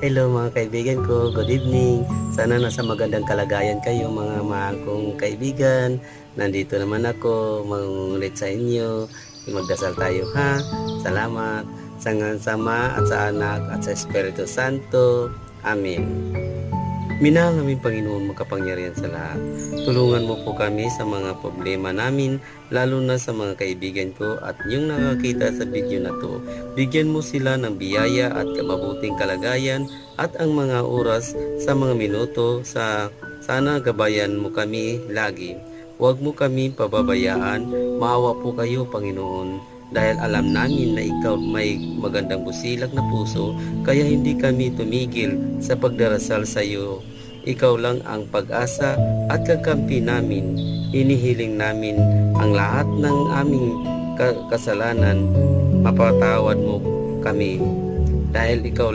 Hello mga kaibigan ko, good evening. Sana nasa magandang kalagayan kayo mga mahal kong kaibigan. Nandito naman ako, mangungulit sa inyo. Magdasal tayo ha. Salamat sa Sama at sa Anak at sa Espiritu Santo. Amen. Minahal namin Panginoon makapangyarihan sa lahat. Tulungan mo po kami sa mga problema namin, lalo na sa mga kaibigan ko at yung nakakita sa video na to. Bigyan mo sila ng biyaya at mabuting kalagayan at ang mga oras sa mga minuto sana gabayan mo kami lagi. Huwag mo kami pababayaan, maawa po kayo Panginoon. Dahil alam namin na ikaw may magandang busilak na puso, kaya hindi kami tumigil sa pagdarasal sa iyo. Ikaw lang ang pag-asa at kakampi namin. Inihiling namin ang lahat ng aming kasalanan. Mapatawad mo kami dahil ikaw